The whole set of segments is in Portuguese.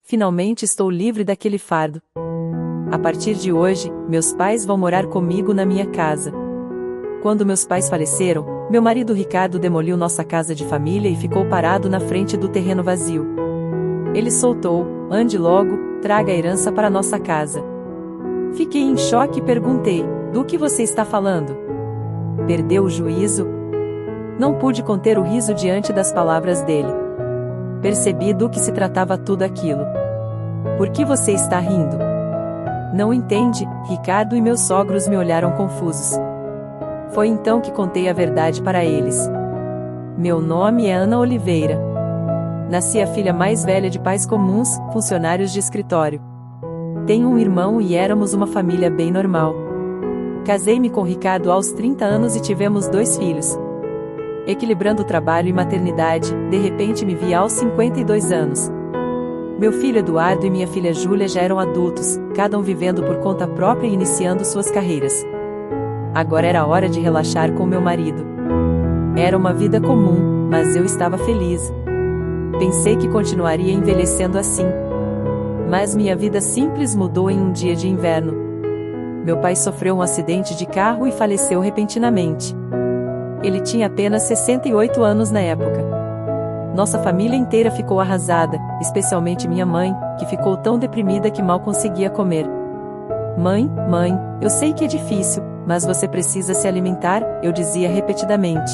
Finalmente estou livre daquele fardo. A partir de hoje, meus pais vão morar comigo na minha casa. Quando meus pais faleceram, meu marido Ricardo demoliu nossa casa de família e ficou parado na frente do terreno vazio. Ele soltou: ande logo, traga a herança para nossa casa. Fiquei em choque e perguntei: do que você está falando? Perdeu o juízo? Não pude conter o riso diante das palavras dele. Percebi do que se tratava tudo aquilo. Por que você está rindo? Não entende? Ricardo e meus sogros me olharam confusos. Foi então que contei a verdade para eles. Meu nome é Ana Oliveira. Nasci a filha mais velha de pais comuns, funcionários de escritório. Tenho um irmão e éramos uma família bem normal. Casei-me com Ricardo aos 30 anos e tivemos 2 filhos. Equilibrando trabalho e maternidade, de repente me vi aos 52 anos. Meu filho Eduardo e minha filha Júlia já eram adultos, cada um vivendo por conta própria e iniciando suas carreiras. Agora era hora de relaxar com meu marido. Era uma vida comum, mas eu estava feliz. Pensei que continuaria envelhecendo assim. Mas minha vida simples mudou em um dia de inverno. Meu pai sofreu um acidente de carro e faleceu repentinamente. Ele tinha apenas 68 anos na época. Nossa família inteira ficou arrasada, especialmente minha mãe, que ficou tão deprimida que mal conseguia comer. Mãe, eu sei que é difícil, mas você precisa se alimentar, eu dizia repetidamente.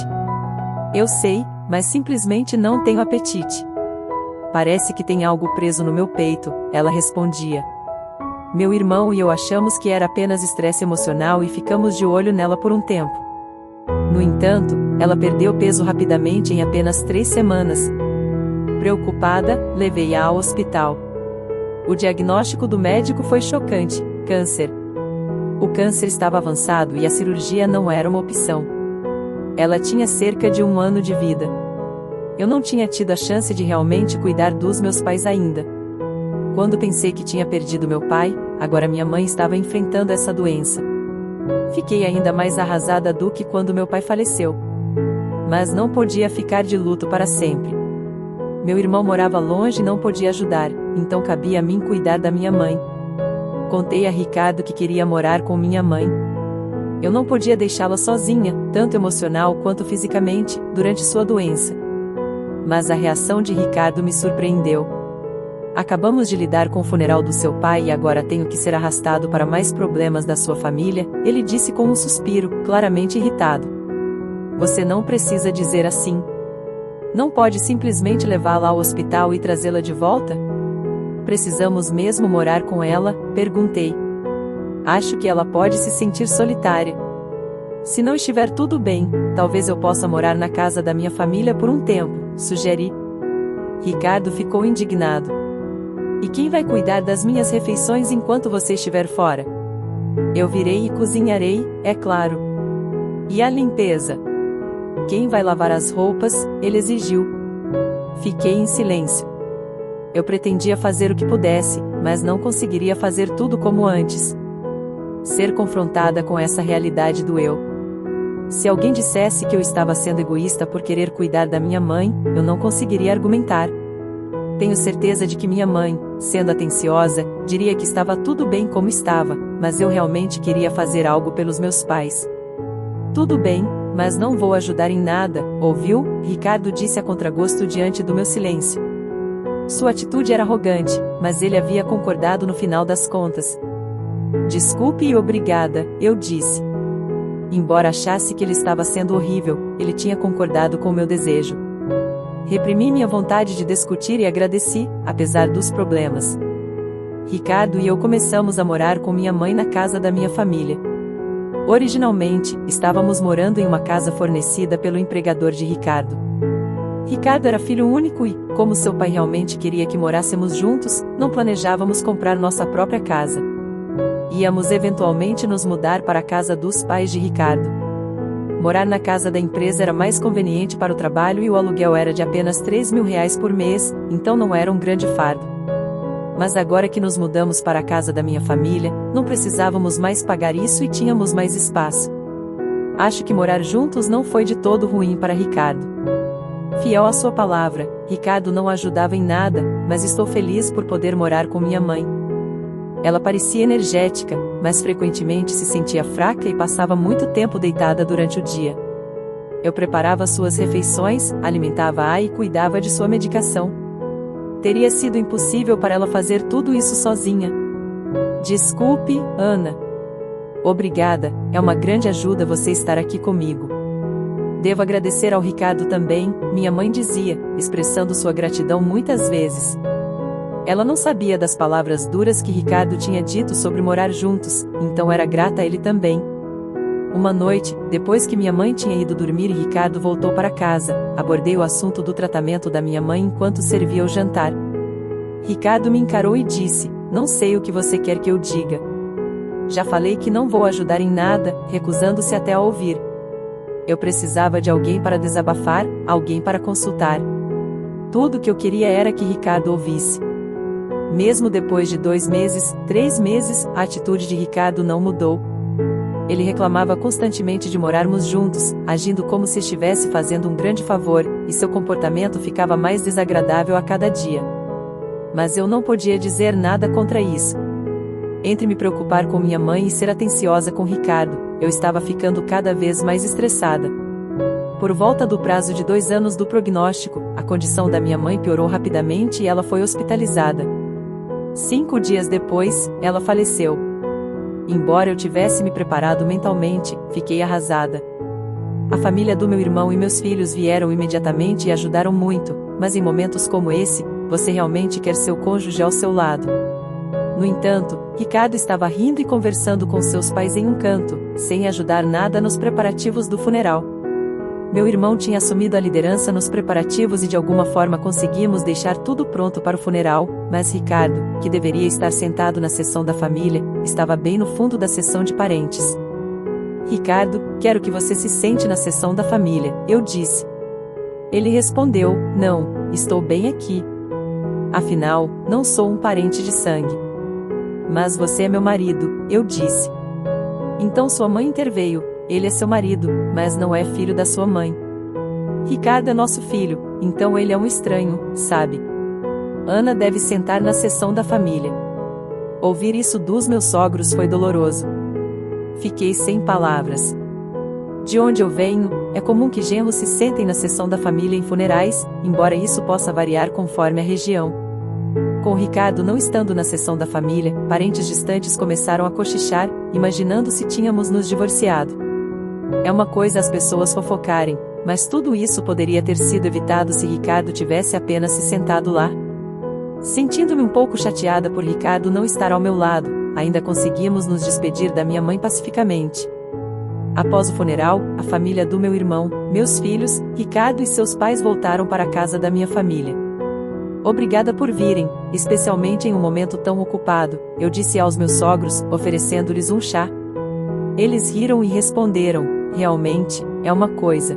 Eu sei, mas simplesmente não tenho apetite. Parece que tem algo preso no meu peito, ela respondia. Meu irmão e eu achamos que era apenas estresse emocional e ficamos de olho nela por um tempo. No entanto, ela perdeu peso rapidamente em apenas 3 semanas. Preocupada, levei-a ao hospital. O diagnóstico do médico foi chocante: câncer. O câncer estava avançado e a cirurgia não era uma opção. Ela tinha cerca de 1 ano de vida. Eu não tinha tido a chance de realmente cuidar dos meus pais ainda. Quando pensei que tinha perdido meu pai, agora minha mãe estava enfrentando essa doença. Fiquei ainda mais arrasada do que quando meu pai faleceu. Mas não podia ficar de luto para sempre. Meu irmão morava longe e não podia ajudar, então cabia a mim cuidar da minha mãe. Contei a Ricardo que queria morar com minha mãe. Eu não podia deixá-la sozinha, tanto emocional quanto fisicamente, durante sua doença. Mas a reação de Ricardo me surpreendeu. Acabamos de lidar com o funeral do seu pai e agora tenho que ser arrastado para mais problemas da sua família, ele disse com um suspiro, claramente irritado. Você não precisa dizer assim. Não pode simplesmente levá-la ao hospital e trazê-la de volta? Precisamos mesmo morar com ela? Perguntei. Acho que ela pode se sentir solitária. Se não estiver tudo bem, talvez eu possa morar na casa da minha família por um tempo, sugeri. Ricardo ficou indignado. E quem vai cuidar das minhas refeições enquanto você estiver fora? Eu virei e cozinharei, é claro. E a limpeza? Quem vai lavar as roupas? Ele exigiu. Fiquei em silêncio. Eu pretendia fazer o que pudesse, mas não conseguiria fazer tudo como antes. Ser confrontada com essa realidade doeu. Se alguém dissesse que eu estava sendo egoísta por querer cuidar da minha mãe, eu não conseguiria argumentar. Tenho certeza de que minha mãe, sendo atenciosa, diria que estava tudo bem como estava, mas eu realmente queria fazer algo pelos meus pais. Tudo bem, mas não vou ajudar em nada, ouviu? Ricardo disse a contragosto diante do meu silêncio. Sua atitude era arrogante, mas ele havia concordado no final das contas. Desculpe e obrigada, eu disse. Embora achasse que ele estava sendo horrível, ele tinha concordado com meu desejo. Reprimi minha vontade de discutir e agradeci, apesar dos problemas. Ricardo e eu começamos a morar com minha mãe na casa da minha família. Originalmente, estávamos morando em uma casa fornecida pelo empregador de Ricardo. Ricardo era filho único e, como seu pai realmente queria que morássemos juntos, não planejávamos comprar nossa própria casa. Íamos eventualmente nos mudar para a casa dos pais de Ricardo. Morar na casa da empresa era mais conveniente para o trabalho e o aluguel era de apenas R$ 3.000 por mês, então não era um grande fardo. Mas agora que nos mudamos para a casa da minha família, não precisávamos mais pagar isso e tínhamos mais espaço. Acho que morar juntos não foi de todo ruim para Ricardo. Fiel à sua palavra, Ricardo não ajudava em nada, mas estou feliz por poder morar com minha mãe. Ela parecia energética, mas frequentemente se sentia fraca e passava muito tempo deitada durante o dia. Eu preparava suas refeições, alimentava-a e cuidava de sua medicação. Teria sido impossível para ela fazer tudo isso sozinha. Desculpe, Ana. Obrigada, é uma grande ajuda você estar aqui comigo. Devo agradecer ao Ricardo também, minha mãe dizia, expressando sua gratidão muitas vezes. Ela não sabia das palavras duras que Ricardo tinha dito sobre morar juntos, então era grata a ele também. Uma noite, depois que minha mãe tinha ido dormir e Ricardo voltou para casa, abordei o assunto do tratamento da minha mãe enquanto servia o jantar. Ricardo me encarou e disse: "Não sei o que você quer que eu diga. Já falei que não vou ajudar em nada", recusando-se até a ouvir. Eu precisava de alguém para desabafar, alguém para consultar. Tudo que eu queria era que Ricardo ouvisse. Mesmo depois de 2 meses, 3 meses, a atitude de Ricardo não mudou. Ele reclamava constantemente de morarmos juntos, agindo como se estivesse fazendo um grande favor, e seu comportamento ficava mais desagradável a cada dia. Mas eu não podia dizer nada contra isso. Entre me preocupar com minha mãe e ser atenciosa com Ricardo, eu estava ficando cada vez mais estressada. Por volta do prazo de 2 anos do prognóstico, a condição da minha mãe piorou rapidamente e ela foi hospitalizada. 5 dias depois, ela faleceu. Embora eu tivesse me preparado mentalmente, fiquei arrasada. A família do meu irmão e meus filhos vieram imediatamente e ajudaram muito, mas em momentos como esse, você realmente quer seu cônjuge ao seu lado. No entanto, Ricardo estava rindo e conversando com seus pais em um canto, sem ajudar nada nos preparativos do funeral. Meu irmão tinha assumido a liderança nos preparativos e de alguma forma conseguimos deixar tudo pronto para o funeral, mas Ricardo, que deveria estar sentado na sessão da família, estava bem no fundo da sessão de parentes. "Ricardo, quero que você se sente na sessão da família", eu disse. Ele respondeu: "Não, estou bem aqui. Afinal, não sou um parente de sangue." "Mas você é meu marido", eu disse. Então sua mãe interveio: "Ele é seu marido, mas não é filho da sua mãe. Ricardo é nosso filho, então ele é um estranho, sabe? Ana deve sentar na sessão da família." Ouvir isso dos meus sogros foi doloroso. Fiquei sem palavras. De onde eu venho, é comum que genros se sentem na sessão da família em funerais, embora isso possa variar conforme a região. Com Ricardo não estando na sessão da família, parentes distantes começaram a cochichar, imaginando se tínhamos nos divorciado. É uma coisa as pessoas fofocarem, mas tudo isso poderia ter sido evitado se Ricardo tivesse apenas se sentado lá. Sentindo-me um pouco chateada por Ricardo não estar ao meu lado, ainda conseguimos nos despedir da minha mãe pacificamente. Após o funeral, a família do meu irmão, meus filhos, Ricardo e seus pais voltaram para a casa da minha família. "Obrigada por virem, especialmente em um momento tão ocupado", eu disse aos meus sogros, oferecendo-lhes um chá. Eles riram e responderam: "Realmente, é uma coisa.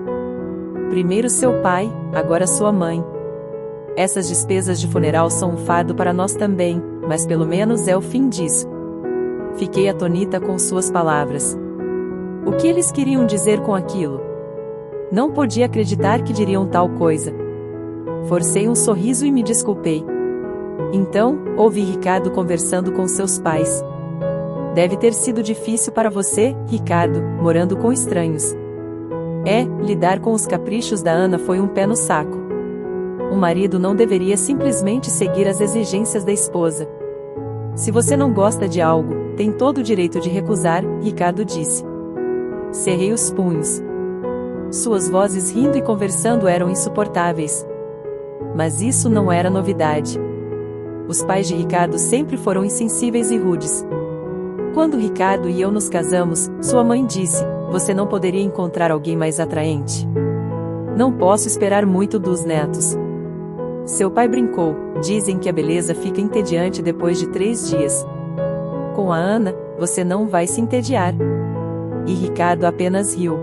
Primeiro seu pai, agora sua mãe. Essas despesas de funeral são um fardo para nós também, mas pelo menos é o fim disso." Fiquei atonita com suas palavras. O que eles queriam dizer com aquilo? Não podia acreditar que diriam tal coisa. Forcei um sorriso e me desculpei. Então, ouvi Ricardo conversando com seus pais. "Deve ter sido difícil para você, Ricardo, morando com estranhos." Lidar com os caprichos da Ana foi um pé no saco. O marido não deveria simplesmente seguir as exigências da esposa. "Se você não gosta de algo, tem todo o direito de recusar", Ricardo disse. Cerrei os punhos. Suas vozes rindo e conversando eram insuportáveis. Mas isso não era novidade. Os pais de Ricardo sempre foram insensíveis e rudes. Quando Ricardo e eu nos casamos, sua mãe disse: "Você não poderia encontrar alguém mais atraente? Não posso esperar muito dos netos." Seu pai brincou: "Dizem que a beleza fica entediante depois de 3 dias. Com a Ana, você não vai se entediar." E Ricardo apenas riu.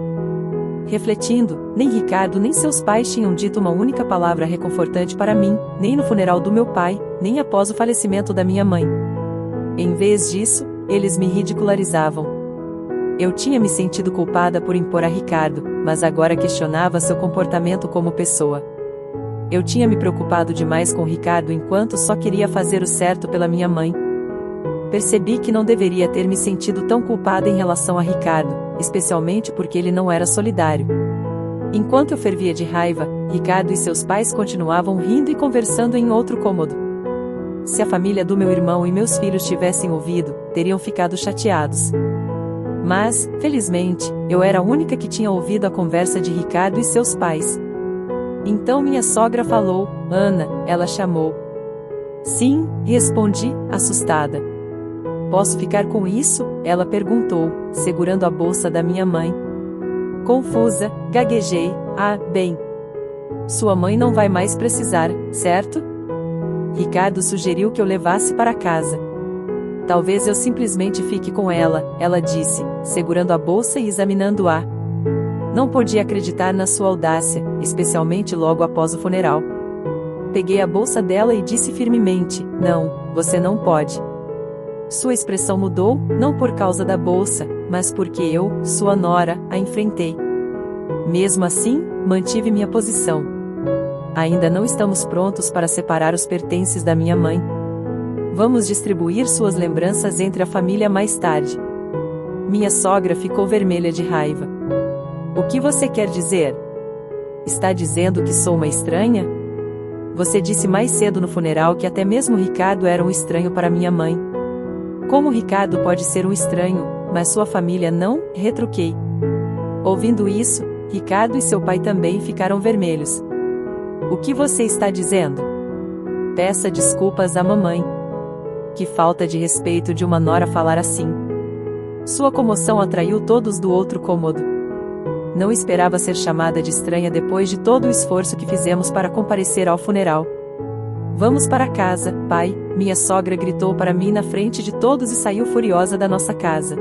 Refletindo, nem Ricardo nem seus pais tinham dito uma única palavra reconfortante para mim, nem no funeral do meu pai, nem após o falecimento da minha mãe. Em vez disso, eles me ridicularizavam. Eu tinha me sentido culpada por impor a Ricardo, mas agora questionava seu comportamento como pessoa. Eu tinha me preocupado demais com Ricardo enquanto só queria fazer o certo pela minha mãe. Percebi que não deveria ter me sentido tão culpada em relação a Ricardo, especialmente porque ele não era solidário. Enquanto eu fervia de raiva, Ricardo e seus pais continuavam rindo e conversando em outro cômodo. Se a família do meu irmão e meus filhos tivessem ouvido, teriam ficado chateados. Mas, felizmente, eu era a única que tinha ouvido a conversa de Ricardo e seus pais. Então minha sogra falou, Ana, ela chamou. Sim, respondi, assustada. Posso ficar com isso? Ela perguntou, segurando a bolsa da minha mãe. Confusa, gaguejei, bem. Sua mãe não vai mais precisar, certo? Ricardo sugeriu que eu levasse para casa. Talvez eu simplesmente fique com ela, ela disse, segurando a bolsa e examinando-a. Não podia acreditar na sua audácia, especialmente logo após o funeral. Peguei a bolsa dela e disse firmemente, não, você não pode. Sua expressão mudou, não por causa da bolsa, mas porque eu, sua nora, a enfrentei. Mesmo assim, mantive minha posição. Ainda não estamos prontos para separar os pertences da minha mãe. Vamos distribuir suas lembranças entre a família mais tarde. Minha sogra ficou vermelha de raiva. O que você quer dizer? Está dizendo que sou uma estranha? Você disse mais cedo no funeral que até mesmo Ricardo era um estranho para minha mãe. Como Ricardo pode ser um estranho, mas sua família não? Retruquei. Ouvindo isso, Ricardo e seu pai também ficaram vermelhos. O que você está dizendo? Peça desculpas à mamãe. Que falta de respeito de uma nora falar assim. Sua comoção atraiu todos do outro cômodo. Não esperava ser chamada de estranha depois de todo o esforço que fizemos para comparecer ao funeral. Vamos para casa, pai, minha sogra gritou para mim na frente de todos e saiu furiosa da nossa casa.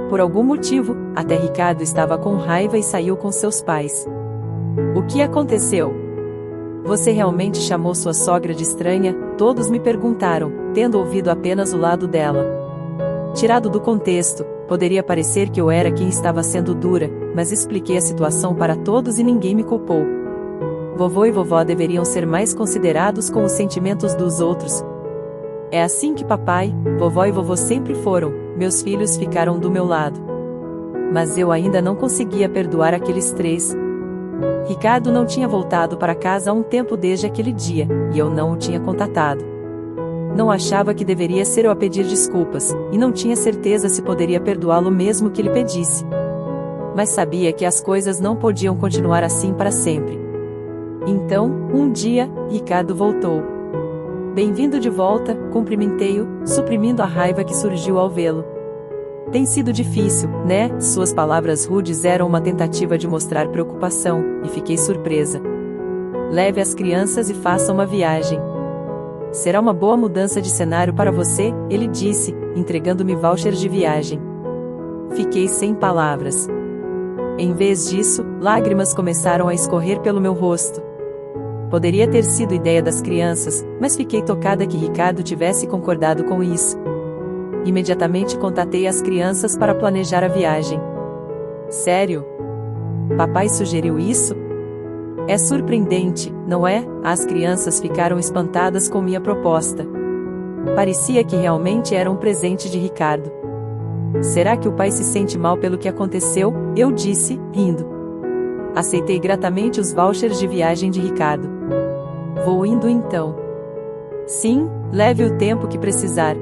Por algum motivo, até Ricardo estava com raiva e saiu com seus pais. O que aconteceu? Você realmente chamou sua sogra de estranha? Todos me perguntaram, tendo ouvido apenas o lado dela. Tirado do contexto, poderia parecer que eu era quem estava sendo dura, mas expliquei a situação para todos e ninguém me culpou. Vovô e vovó deveriam ser mais considerados com os sentimentos dos outros. É assim que papai, vovó e vovô sempre foram, meus filhos ficaram do meu lado. Mas eu ainda não conseguia perdoar aqueles três. Ricardo não tinha voltado para casa há um tempo desde aquele dia, e eu não o tinha contatado. Não achava que deveria ser eu a pedir desculpas, e não tinha certeza se poderia perdoá-lo mesmo que ele pedisse. Mas sabia que as coisas não podiam continuar assim para sempre. Então, um dia, Ricardo voltou. Bem-vindo de volta, cumprimentei-o, suprimindo a raiva que surgiu ao vê-lo. Tem sido difícil, né? Suas palavras rudes eram uma tentativa de mostrar preocupação, e fiquei surpresa. Leve as crianças e faça uma viagem. Será uma boa mudança de cenário para você, ele disse, entregando-me vouchers de viagem. Fiquei sem palavras. Em vez disso, lágrimas começaram a escorrer pelo meu rosto. Poderia ter sido ideia das crianças, mas fiquei tocada que Ricardo tivesse concordado com isso. Imediatamente contatei as crianças para planejar a viagem. Sério? Papai sugeriu isso? É surpreendente, não é? As crianças ficaram espantadas com minha proposta. Parecia que realmente era um presente de Ricardo. Será que o pai se sente mal pelo que aconteceu? Eu disse, rindo. Aceitei gratamente os vouchers de viagem de Ricardo. Vou indo então. Sim, leve o tempo que precisar.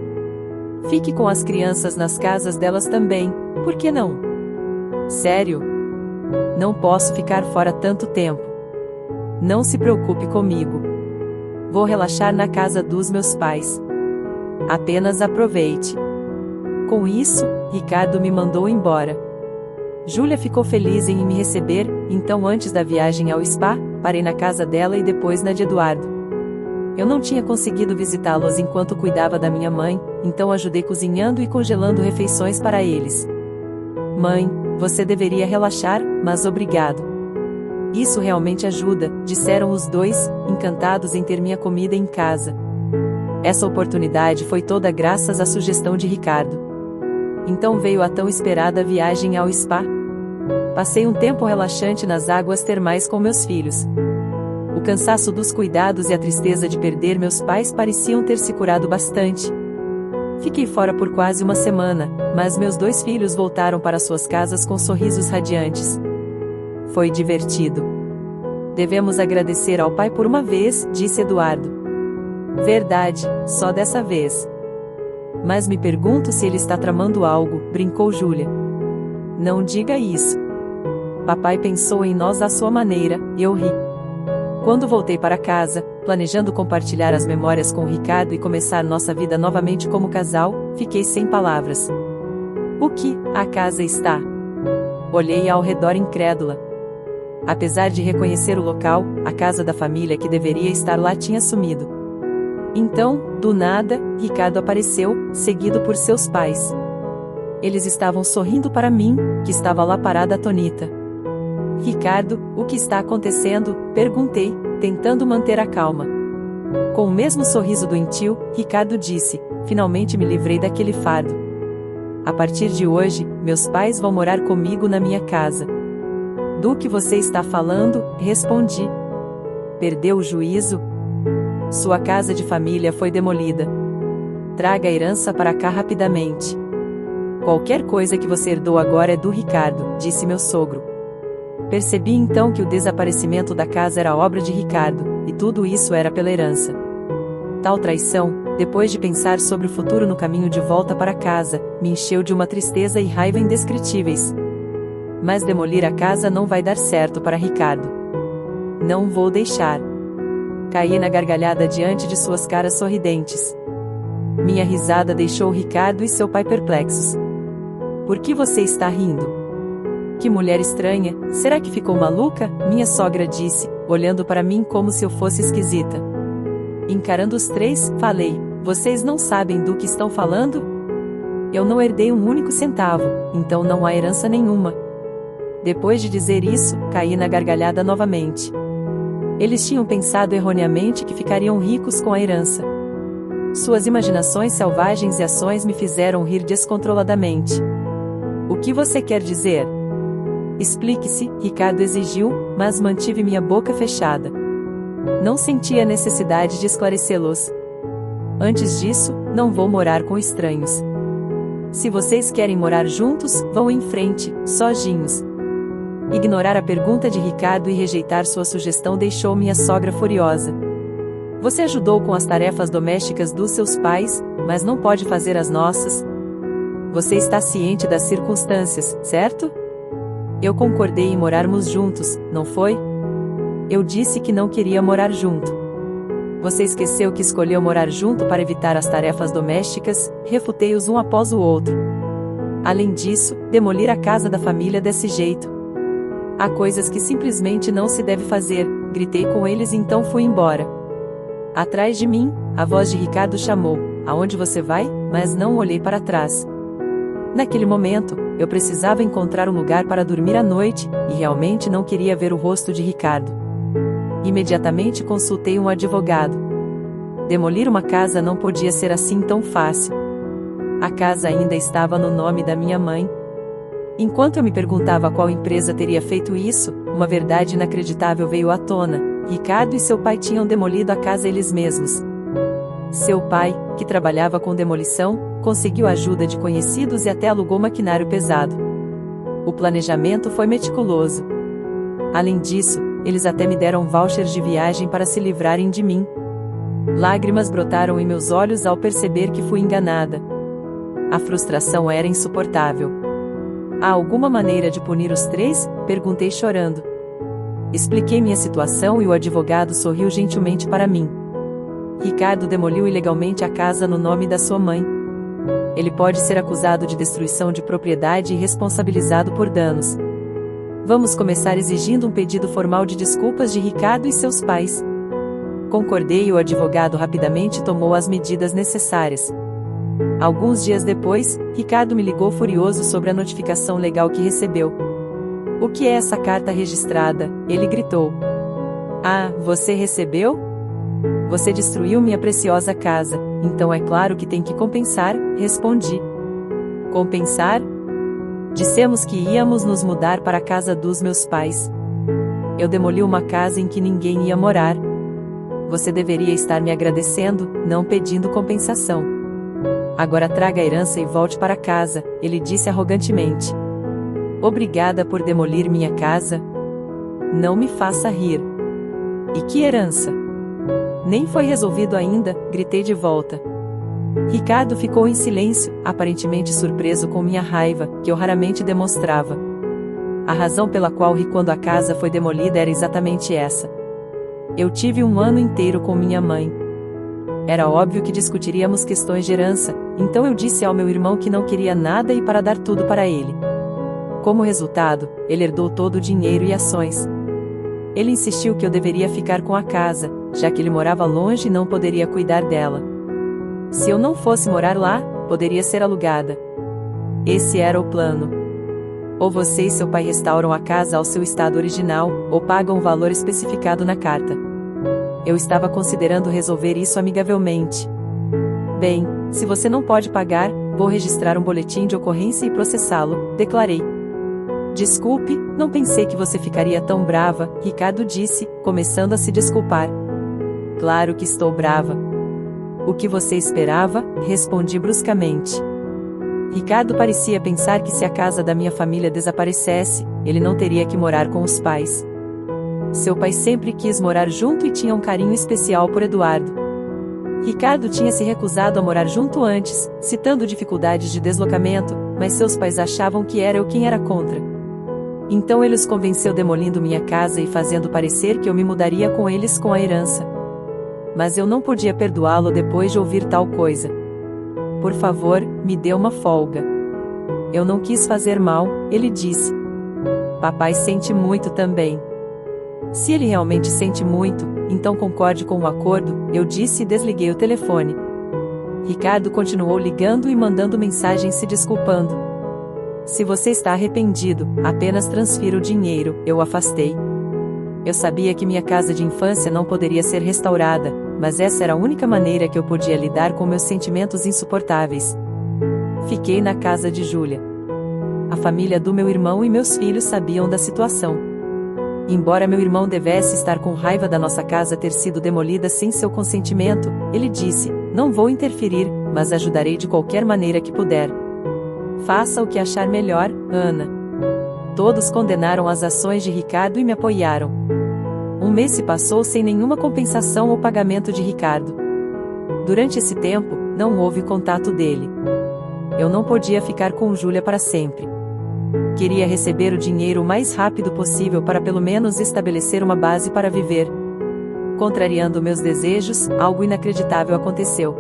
Fique com as crianças nas casas delas também, por que não? Sério? Não posso ficar fora tanto tempo. Não se preocupe comigo. Vou relaxar na casa dos meus pais. Apenas aproveite. Com isso, Ricardo me mandou embora. Júlia ficou feliz em me receber, então antes da viagem ao spa, parei na casa dela e depois na de Eduardo. Eu não tinha conseguido visitá-los enquanto cuidava da minha mãe, então ajudei cozinhando e congelando refeições para eles. Mãe, você deveria relaxar, mas obrigado. Isso realmente ajuda, disseram os dois, encantados em ter minha comida em casa. Essa oportunidade foi toda graças à sugestão de Ricardo. Então veio a tão esperada viagem ao spa. Passei um tempo relaxante nas águas termais com meus filhos. O cansaço dos cuidados e a tristeza de perder meus pais pareciam ter se curado bastante. Fiquei fora por quase uma semana, mas meus 2 filhos voltaram para suas casas com sorrisos radiantes. Foi divertido. Devemos agradecer ao pai por uma vez, disse Eduardo. Verdade, só dessa vez. Mas me pergunto se ele está tramando algo, brincou Júlia. Não diga isso. Papai pensou em nós à sua maneira, eu ri. Quando voltei para casa, planejando compartilhar as memórias com o Ricardo e começar nossa vida novamente como casal, fiquei sem palavras. O que, a casa está? Olhei ao redor incrédula. Apesar de reconhecer o local, a casa da família que deveria estar lá tinha sumido. Então, do nada, Ricardo apareceu, seguido por seus pais. Eles estavam sorrindo para mim, que estava lá parada atonita. Ricardo, o que está acontecendo? Perguntei, tentando manter a calma. Com o mesmo sorriso doentio, Ricardo disse, finalmente me livrei daquele fardo. A partir de hoje, meus pais vão morar comigo na minha casa. Do que você está falando? Respondi. Perdeu o juízo? Sua casa de família foi demolida. Traga a herança para cá rapidamente. Qualquer coisa que você herdou agora é do Ricardo, disse meu sogro. Percebi então que o desaparecimento da casa era obra de Ricardo, e tudo isso era pela herança. Tal traição, depois de pensar sobre o futuro no caminho de volta para casa, me encheu de uma tristeza e raiva indescritíveis. Mas demolir a casa não vai dar certo para Ricardo. Não vou deixar. Caí na gargalhada diante de suas caras sorridentes. Minha risada deixou Ricardo e seu pai perplexos. Por que você está rindo? Que mulher estranha, será que ficou maluca? Minha sogra disse, olhando para mim como se eu fosse esquisita. Encarando os 3, falei, vocês não sabem do que estão falando? Eu não herdei um único centavo, então não há herança nenhuma. Depois de dizer isso, caí na gargalhada novamente. Eles tinham pensado erroneamente que ficariam ricos com a herança. Suas imaginações selvagens e ações me fizeram rir descontroladamente. O que você quer dizer? Explique-se, Ricardo exigiu, mas mantive minha boca fechada. Não sentia necessidade de esclarecê-los. Antes disso, não vou morar com estranhos. Se vocês querem morar juntos, vão em frente, sozinhos. Ignorar a pergunta de Ricardo e rejeitar sua sugestão deixou minha sogra furiosa. Você ajudou com as tarefas domésticas dos seus pais, mas não pode fazer as nossas. Você está ciente das circunstâncias, certo? Eu concordei em morarmos juntos, não foi? Eu disse que não queria morar junto. Você esqueceu que escolheu morar junto para evitar as tarefas domésticas, refutei-os um após o outro. Além disso, demolir a casa da família desse jeito. Há coisas que simplesmente não se deve fazer, gritei com eles e então fui embora. Atrás de mim, a voz de Ricardo chamou, aonde você vai? Mas não olhei para trás. Naquele momento, eu precisava encontrar um lugar para dormir à noite, e realmente não queria ver o rosto de Ricardo. Imediatamente consultei um advogado. Demolir uma casa não podia ser assim tão fácil. A casa ainda estava no nome da minha mãe. Enquanto eu me perguntava qual empresa teria feito isso, uma verdade inacreditável veio à tona. Ricardo e seu pai tinham demolido a casa eles mesmos. Seu pai, que trabalhava com demolição, conseguiu ajuda de conhecidos e até alugou maquinário pesado. O planejamento foi meticuloso. Além disso, eles até me deram vouchers de viagem para se livrarem de mim. Lágrimas brotaram em meus olhos ao perceber que fui enganada. A frustração era insuportável. Há alguma maneira de punir os 3? Perguntei chorando. Expliquei minha situação e o advogado sorriu gentilmente para mim. Ricardo demoliu ilegalmente a casa no nome da sua mãe. Ele pode ser acusado de destruição de propriedade e responsabilizado por danos. Vamos começar exigindo um pedido formal de desculpas de Ricardo e seus pais. Concordei e o advogado rapidamente tomou as medidas necessárias. Alguns dias depois, Ricardo me ligou furioso sobre a notificação legal que recebeu. O que é essa carta registrada? Ele gritou. Ah, você recebeu? Você destruiu minha preciosa casa, então é claro que tem que compensar, respondi. Compensar? Dissemos que íamos nos mudar para a casa dos meus pais. Eu demoli uma casa em que ninguém ia morar. Você deveria estar me agradecendo, não pedindo compensação. Agora traga a herança e volte para casa, ele disse arrogantemente. Obrigada por demolir minha casa. Não me faça rir. E que herança? Nem foi resolvido ainda, gritei de volta. Ricardo ficou em silêncio, aparentemente surpreso com minha raiva, que eu raramente demonstrava. A razão pela qual ri quando a casa foi demolida era exatamente essa. Eu tive um ano inteiro com minha mãe. Era óbvio que discutiríamos questões de herança, então eu disse ao meu irmão que não queria nada e para dar tudo para ele. Como resultado, ele herdou todo o dinheiro e ações. Ele insistiu que eu deveria ficar com a casa, já que ele morava longe e não poderia cuidar dela. Se eu não fosse morar lá, poderia ser alugada. Esse era o plano. Ou você e seu pai restauram a casa ao seu estado original, ou pagam o valor especificado na carta. Eu estava considerando resolver isso amigavelmente. Bem, se você não pode pagar, vou registrar um boletim de ocorrência e processá-lo, declarei. Desculpe, não pensei que você ficaria tão brava, Ricardo disse, começando a se desculpar. Claro que estou brava. O que você esperava? Respondi bruscamente. Ricardo parecia pensar que se a casa da minha família desaparecesse, ele não teria que morar com os pais. Seu pai sempre quis morar junto e tinha um carinho especial por Eduardo. Ricardo tinha se recusado a morar junto antes, citando dificuldades de deslocamento, mas seus pais achavam que era eu quem era contra. Então ele os convenceu demolindo minha casa e fazendo parecer que eu me mudaria com eles com a herança. Mas eu não podia perdoá-lo depois de ouvir tal coisa. Por favor, me dê uma folga. Eu não quis fazer mal, ele disse. Papai sente muito também. Se ele realmente sente muito, então concorde com o acordo, eu disse e desliguei o telefone. Ricardo continuou ligando e mandando mensagens se desculpando. Se você está arrependido, apenas transfira o dinheiro, eu afastei. Eu sabia que minha casa de infância não poderia ser restaurada, mas essa era a única maneira que eu podia lidar com meus sentimentos insuportáveis. Fiquei na casa de Júlia. A família do meu irmão e meus filhos sabiam da situação. Embora meu irmão devesse estar com raiva da nossa casa ter sido demolida sem seu consentimento, ele disse, não vou interferir, mas ajudarei de qualquer maneira que puder. Faça o que achar melhor, Ana. Todos condenaram as ações de Ricardo e me apoiaram. Um mês se passou sem nenhuma compensação ou pagamento de Ricardo. Durante esse tempo, não houve contato dele. Eu não podia ficar com Júlia para sempre. Queria receber o dinheiro o mais rápido possível para pelo menos estabelecer uma base para viver. Contrariando meus desejos, algo inacreditável aconteceu.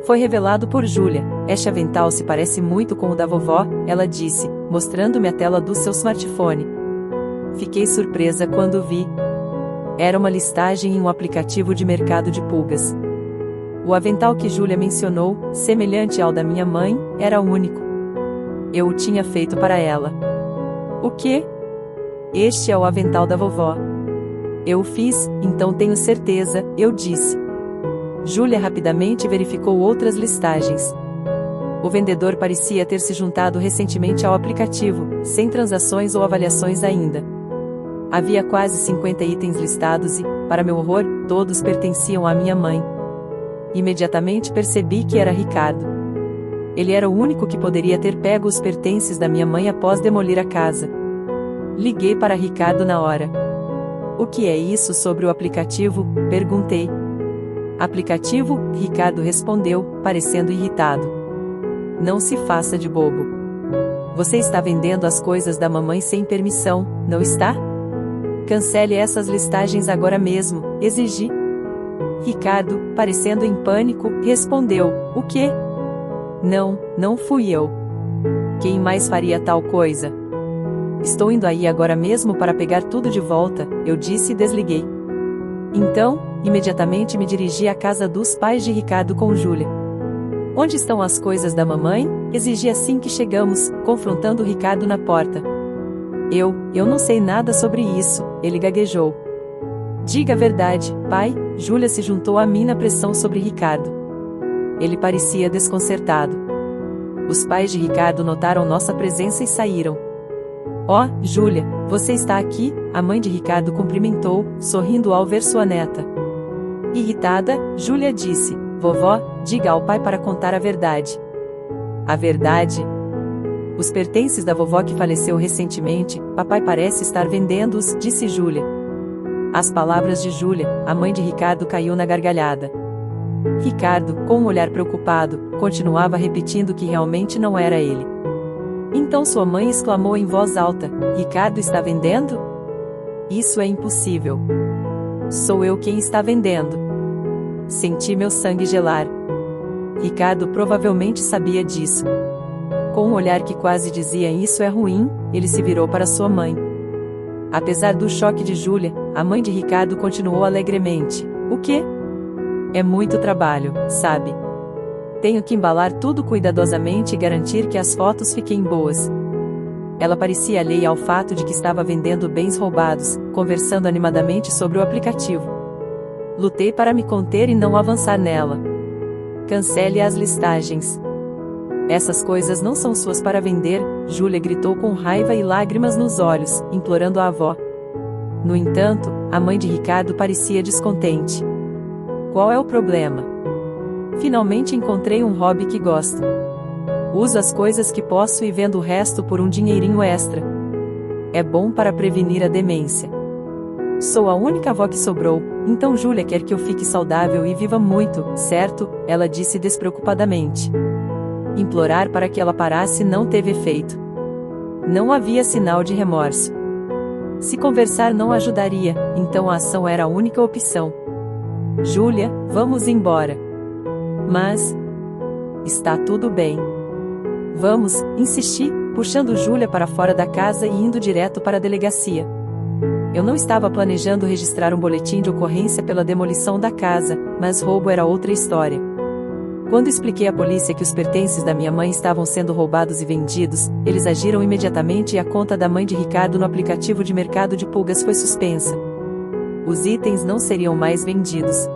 Foi revelado por Júlia. Este avental se parece muito com o da vovó, ela disse, mostrando-me a tela do seu smartphone. Fiquei surpresa quando vi. Era uma listagem em um aplicativo de mercado de pulgas. O avental que Júlia mencionou, semelhante ao da minha mãe, era único. Eu o tinha feito para ela. O quê? Este é o avental da vovó. Eu o fiz, então tenho certeza, eu disse. Júlia rapidamente verificou outras listagens. O vendedor parecia ter se juntado recentemente ao aplicativo, sem transações ou avaliações ainda. Havia quase 50 itens listados e, para meu horror, todos pertenciam à minha mãe. Imediatamente percebi que era Ricardo. Ele era o único que poderia ter pego os pertences da minha mãe após demolir a casa. Liguei para Ricardo na hora. O que é isso sobre o aplicativo? Perguntei. Aplicativo? Ricardo respondeu, parecendo irritado. Não se faça de bobo. Você está vendendo as coisas da mamãe sem permissão, não está? Cancele essas listagens agora mesmo, exigi. Ricardo, parecendo em pânico, respondeu, o quê? Não, não fui eu. Quem mais faria tal coisa? Estou indo aí agora mesmo para pegar tudo de volta, eu disse e desliguei. Então, imediatamente me dirigi à casa dos pais de Ricardo com Júlia. Onde estão as coisas da mamãe? Exigi assim que chegamos, confrontando Ricardo na porta. Eu não sei nada sobre isso, ele gaguejou. Diga a verdade, pai, Júlia se juntou a mim na pressão sobre Ricardo. Ele parecia desconcertado. Os pais de Ricardo notaram nossa presença e saíram. Oh, Júlia, Você está aqui? A mãe de Ricardo cumprimentou, sorrindo ao ver sua neta. Irritada, Júlia disse: Vovó, diga ao pai para contar a verdade. A verdade? Os pertences da vovó que faleceu recentemente, papai parece estar vendendo-os, disse Júlia. Às palavras de Júlia, a mãe de Ricardo caiu na gargalhada. Ricardo, com um olhar preocupado, continuava repetindo que realmente não era ele. Então sua mãe exclamou em voz alta: Ricardo está vendendo? Isso é impossível. Sou eu quem está vendendo. Senti meu sangue gelar. Ricardo provavelmente sabia disso. Com um olhar que quase dizia isso é ruim, ele se virou para sua mãe. Apesar do choque de Júlia, a mãe de Ricardo continuou alegremente: O quê? É muito trabalho, sabe? Tenho que embalar tudo cuidadosamente e garantir que as fotos fiquem boas. Ela parecia alheia ao fato de que estava vendendo bens roubados, conversando animadamente sobre o aplicativo. Lutei para me conter e não avançar nela. Cancele as listagens. Essas coisas não são suas para vender, Júlia gritou com raiva e lágrimas nos olhos, implorando a avó. No entanto, a mãe de Ricardo parecia descontente. Qual é o problema? Finalmente encontrei um hobby que gosto. Uso as coisas que posso e vendo o resto por um dinheirinho extra. É bom para prevenir a demência. Sou a única avó que sobrou, então Júlia quer que eu fique saudável e viva muito, certo? Ela disse despreocupadamente. Implorar para que ela parasse não teve efeito. Não havia sinal de remorso. Se conversar não ajudaria, então a ação era a única opção. Júlia, vamos embora. Mas... Está tudo bem. Vamos, insisti, puxando Júlia para fora da casa e indo direto para a delegacia. Eu não estava planejando registrar um boletim de ocorrência pela demolição da casa, mas roubo era outra história. Quando expliquei à polícia que os pertences da minha mãe estavam sendo roubados e vendidos, eles agiram imediatamente e a conta da mãe de Ricardo no aplicativo de mercado de pulgas foi suspensa. Os itens não seriam mais vendidos.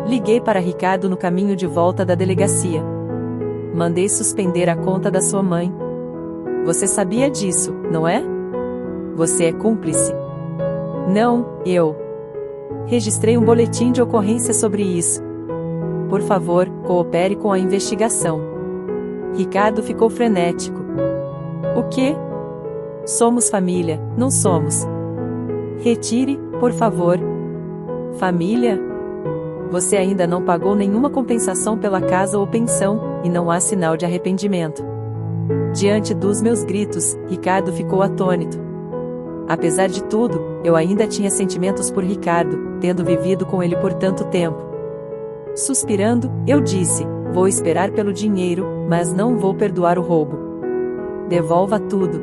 Liguei para Ricardo no caminho de volta da delegacia. Mandei suspender a conta da sua mãe. Você sabia disso, não é? Você é cúmplice. Não, eu. Registrei um boletim de ocorrência sobre isso. Por favor, coopere com a investigação. Ricardo ficou frenético. O quê? Somos família, não somos. Retire, por favor. Família? Você ainda não pagou nenhuma compensação pela casa ou pensão, e não há sinal de arrependimento. Diante dos meus gritos, Ricardo ficou atônito. Apesar de tudo, eu ainda tinha sentimentos por Ricardo, tendo vivido com ele por tanto tempo. Suspirando, eu disse: vou esperar pelo dinheiro, mas não vou perdoar o roubo. Devolva tudo.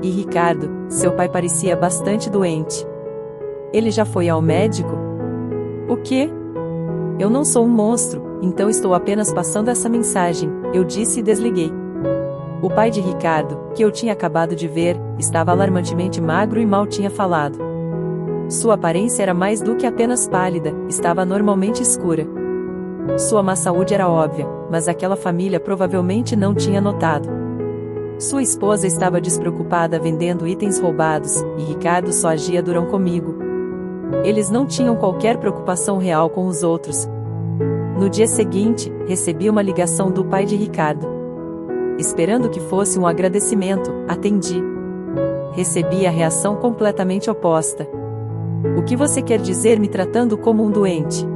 E Ricardo, seu pai parecia bastante doente. Ele já foi ao médico? O quê? Eu não sou um monstro, então estou apenas passando essa mensagem, eu disse e desliguei. O pai de Ricardo, que eu tinha acabado de ver, estava alarmantemente magro e mal tinha falado. Sua aparência era mais do que apenas pálida, estava anormalmente escura. Sua má saúde era óbvia, mas aquela família provavelmente não tinha notado. Sua esposa estava despreocupada vendendo itens roubados, e Ricardo só agia durão comigo. Eles não tinham qualquer preocupação real com os outros. No dia seguinte, recebi uma ligação do pai de Ricardo. Esperando que fosse um agradecimento, atendi. Recebi a reação completamente oposta. O que você quer dizer me tratando como um doente?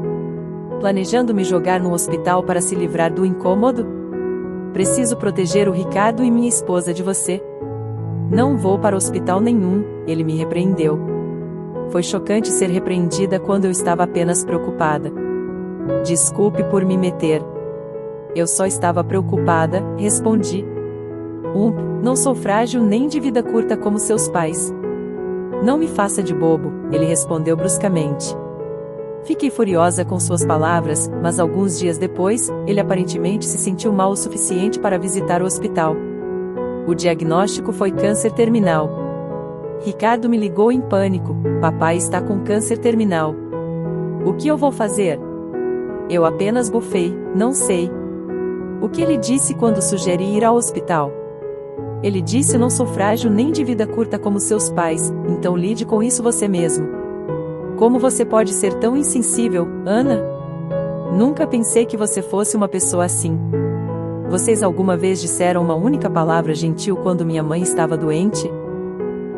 Planejando me jogar no hospital para se livrar do incômodo? Preciso proteger o Ricardo e minha esposa de você. Não vou para hospital nenhum, ele me repreendeu. Foi chocante ser repreendida quando eu estava apenas preocupada. Desculpe por me meter. Eu só estava preocupada, respondi. Não sou frágil nem de vida curta como seus pais. Não me faça de bobo, ele respondeu bruscamente. Fiquei furiosa com suas palavras, mas alguns dias depois, ele aparentemente se sentiu mal o suficiente para visitar o hospital. O diagnóstico foi câncer terminal. Ricardo me ligou em pânico: papai está com câncer terminal. O que eu vou fazer? Eu apenas bufei: não sei. O que ele disse quando sugeri ir ao hospital? Ele disse: não sou frágil nem de vida curta como seus pais, então lide com isso você mesmo. Como você pode ser tão insensível, Ana? Nunca pensei que você fosse uma pessoa assim. Vocês alguma vez disseram uma única palavra gentil quando minha mãe estava doente?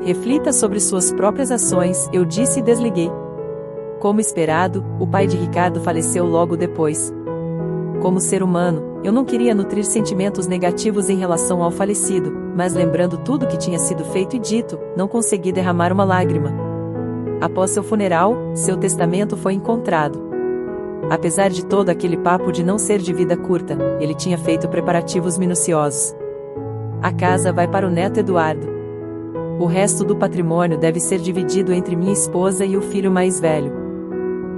Reflita sobre suas próprias ações, eu disse e desliguei. Como esperado, o pai de Ricardo faleceu logo depois. Como ser humano, eu não queria nutrir sentimentos negativos em relação ao falecido, mas lembrando tudo que tinha sido feito e dito, não consegui derramar uma lágrima. Após seu funeral, seu testamento foi encontrado. Apesar de todo aquele papo de não ser de vida curta, ele tinha feito preparativos minuciosos. A casa vai para o neto Eduardo. O resto do patrimônio deve ser dividido entre minha esposa e o filho mais velho.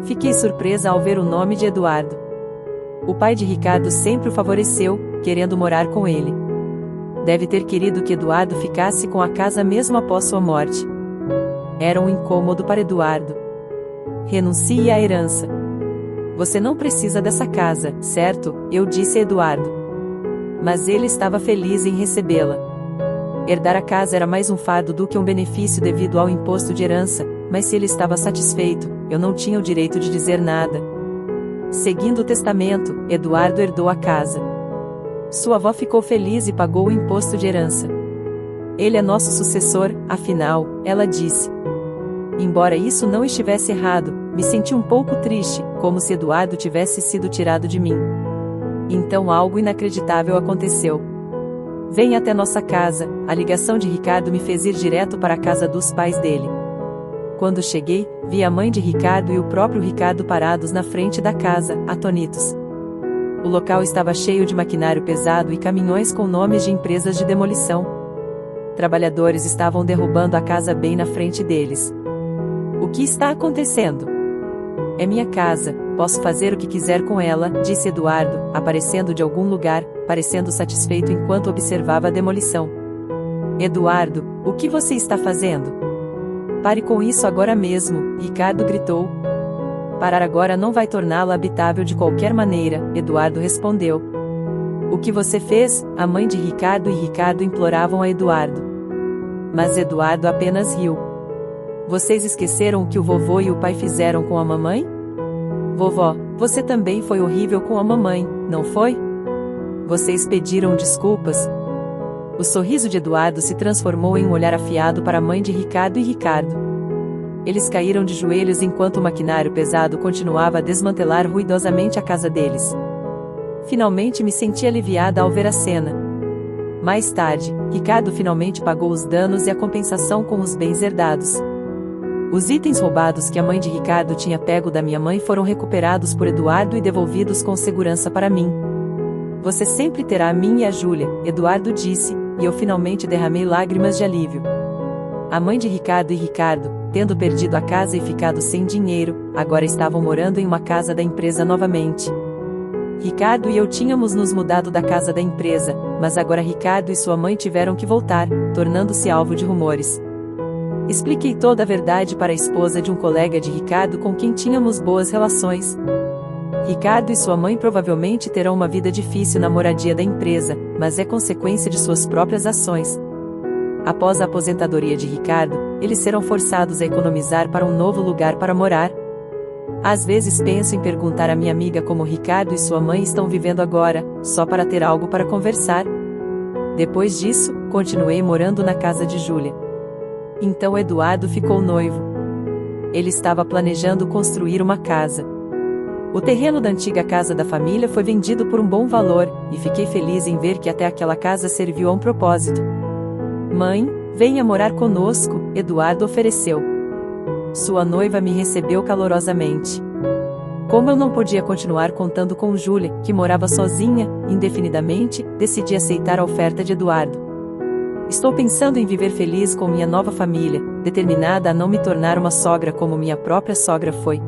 Fiquei surpresa ao ver o nome de Eduardo. O pai de Ricardo sempre o favoreceu, querendo morar com ele. Deve ter querido que Eduardo ficasse com a casa mesmo após sua morte. Era um incômodo para Eduardo. Renuncie à herança. Você não precisa dessa casa, certo? Eu disse a Eduardo. Mas ele estava feliz em recebê-la. Herdar a casa era mais um fardo do que um benefício devido ao imposto de herança, mas se ele estava satisfeito, eu não tinha o direito de dizer nada. Seguindo o testamento, Eduardo herdou a casa. Sua avó ficou feliz e pagou o imposto de herança. Ele é nosso sucessor, afinal, ela disse. Embora isso não estivesse errado, me senti um pouco triste, como se Eduardo tivesse sido tirado de mim. Então algo inacreditável aconteceu. Venha até nossa casa, a ligação de Ricardo me fez ir direto para a casa dos pais dele. Quando cheguei, vi a mãe de Ricardo e o próprio Ricardo parados na frente da casa, atonitos. O local estava cheio de maquinário pesado e caminhões com nomes de empresas de demolição. Trabalhadores estavam derrubando a casa bem na frente deles. O que está acontecendo? É minha casa, posso fazer o que quiser com ela, disse Eduardo, aparecendo de algum lugar, parecendo satisfeito enquanto observava a demolição. Eduardo, o que você está fazendo? Pare com isso agora mesmo, Ricardo gritou. Parar agora não vai torná-la habitável de qualquer maneira, Eduardo respondeu. O que você fez? A mãe de Ricardo e Ricardo imploravam a Eduardo. Mas Eduardo apenas riu. Vocês esqueceram o que o vovô e o pai fizeram com a mamãe? Vovó, você também foi horrível com a mamãe, não foi? Vocês pediram desculpas? O sorriso de Eduardo se transformou em um olhar afiado para a mãe de Ricardo e Ricardo. Eles caíram de joelhos enquanto o maquinário pesado continuava a desmantelar ruidosamente a casa deles. Finalmente me senti aliviada ao ver a cena. Mais tarde, Ricardo finalmente pagou os danos e a compensação com os bens herdados. Os itens roubados que a mãe de Ricardo tinha pego da minha mãe foram recuperados por Eduardo e devolvidos com segurança para mim. Você sempre terá a mim e a Júlia, Eduardo disse, e eu finalmente derramei lágrimas de alívio. A mãe de Ricardo e Ricardo, tendo perdido a casa e ficado sem dinheiro, agora estavam morando em uma casa da empresa novamente. Ricardo e eu tínhamos nos mudado da casa da empresa, mas agora Ricardo e sua mãe tiveram que voltar, tornando-se alvo de rumores. Expliquei toda a verdade para a esposa de um colega de Ricardo com quem tínhamos boas relações. Ricardo e sua mãe provavelmente terão uma vida difícil na moradia da empresa, mas é consequência de suas próprias ações. Após a aposentadoria de Ricardo, eles serão forçados a economizar para um novo lugar para morar. Às vezes penso em perguntar à minha amiga como Ricardo e sua mãe estão vivendo agora, só para ter algo para conversar. Depois disso, continuei morando na casa de Júlia. Então Eduardo ficou noivo. Ele estava planejando construir uma casa. O terreno da antiga casa da família foi vendido por um bom valor, e fiquei feliz em ver que até aquela casa serviu a um propósito. Mãe, venha morar conosco, Eduardo ofereceu. Sua noiva me recebeu calorosamente. Como eu não podia continuar contando com Júlia, que morava sozinha, indefinidamente, decidi aceitar a oferta de Eduardo. Estou pensando em viver feliz com minha nova família, determinada a não me tornar uma sogra como minha própria sogra foi.